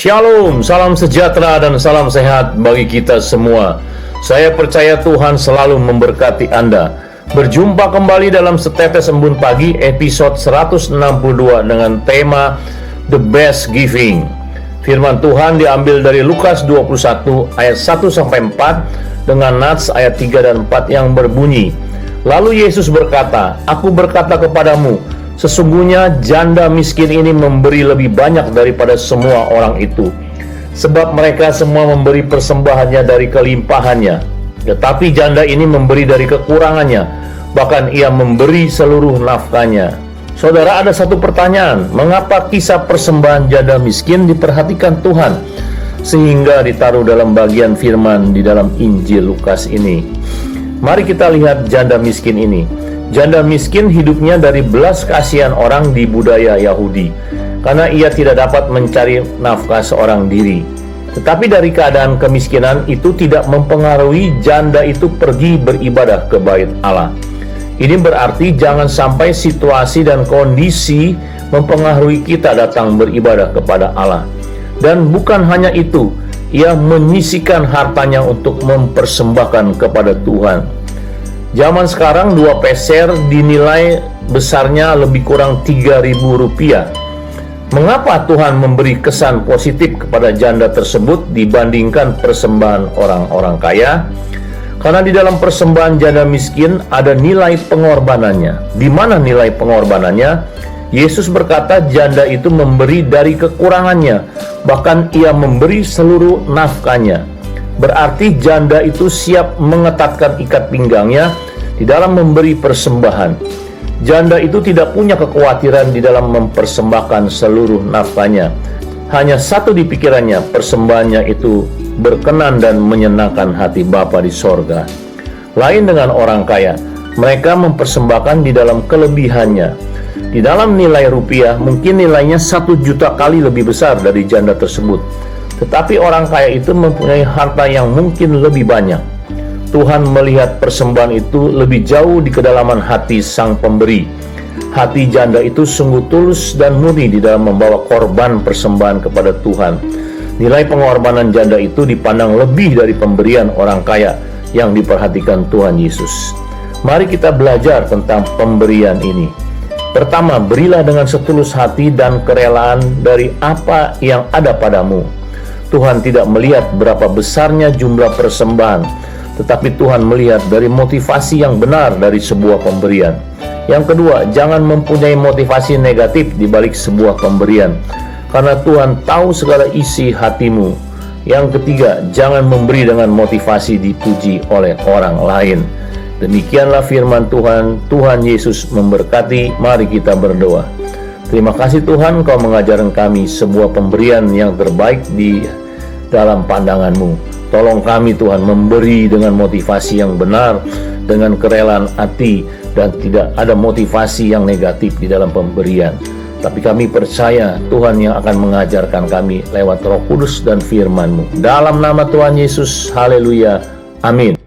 Shalom, salam sejahtera dan salam sehat bagi kita semua. Saya percaya Tuhan selalu memberkati Anda. Berjumpa kembali dalam Setetes Embun Pagi episode 162 dengan tema The Best Giving. Firman Tuhan diambil dari Lukas 21 ayat 1-4 dengan nats ayat 3 dan 4 yang berbunyi, "Lalu Yesus berkata, Aku berkata kepadamu, sesungguhnya janda miskin ini memberi lebih banyak daripada semua orang itu. Sebab mereka semua memberi persembahannya dari kelimpahannya. Tetapi janda ini memberi dari kekurangannya, bahkan ia memberi seluruh nafkahnya." Saudara, ada satu pertanyaan, mengapa kisah persembahan janda miskin diperhatikan Tuhan sehingga ditaruh dalam bagian firman di dalam Injil Lukas ini? Mari kita lihat janda miskin ini. Janda miskin hidupnya dari belas kasihan orang di budaya Yahudi, karena ia tidak dapat mencari nafkah seorang diri. Tetapi dari keadaan kemiskinan itu tidak mempengaruhi janda itu pergi beribadah ke bait Allah. Ini berarti jangan sampai situasi dan kondisi mempengaruhi kita datang beribadah kepada Allah. Dan bukan hanya itu, ia menyisihkan hartanya untuk mempersembahkan kepada Tuhan. Zaman sekarang 2 peser dinilai besarnya lebih kurang Rp3.000. Mengapa Tuhan memberi kesan positif kepada janda tersebut dibandingkan persembahan orang-orang kaya? Karena di dalam persembahan janda miskin ada nilai pengorbanannya. Di mana nilai pengorbanannya? Yesus berkata janda itu memberi dari kekurangannya, bahkan ia memberi seluruh nafkahnya. Berarti janda itu siap mengetatkan ikat pinggangnya di dalam memberi persembahan. Janda itu tidak punya kekhawatiran di dalam mempersembahkan seluruh nafkahnya. Hanya satu di pikirannya, persembahannya itu berkenan dan menyenangkan hati Bapa di sorga. Lain dengan orang kaya, mereka mempersembahkan di dalam kelebihannya. Di dalam nilai rupiah, mungkin nilainya 1 juta kali lebih besar dari janda tersebut. Tetapi orang kaya itu mempunyai harta yang mungkin lebih banyak. Tuhan melihat persembahan itu lebih jauh di kedalaman hati sang pemberi. Hati janda itu sungguh tulus dan murni di dalam membawa korban persembahan kepada Tuhan. Nilai pengorbanan janda itu dipandang lebih dari pemberian orang kaya yang diperhatikan Tuhan Yesus. Mari kita belajar tentang pemberian ini. Pertama, berilah dengan setulus hati dan kerelaan dari apa yang ada padamu. Tuhan tidak melihat berapa besarnya jumlah persembahan, tetapi Tuhan melihat dari motivasi yang benar dari sebuah pemberian. Yang kedua, jangan mempunyai motivasi negatif di balik sebuah pemberian, karena Tuhan tahu segala isi hatimu. Yang ketiga, jangan memberi dengan motivasi dipuji oleh orang lain. Demikianlah firman Tuhan. Tuhan Yesus memberkati. Mari kita berdoa. Terima kasih Tuhan, Kau mengajarkan kami sebuah pemberian yang terbaik di dalam pandangan-Mu. Tolong kami Tuhan memberi dengan motivasi yang benar, dengan kerelaan hati, dan tidak ada motivasi yang negatif di dalam pemberian. Tapi kami percaya Tuhan yang akan mengajarkan kami lewat Roh Kudus dan firman-Mu. Dalam nama Tuhan Yesus, haleluya, amin.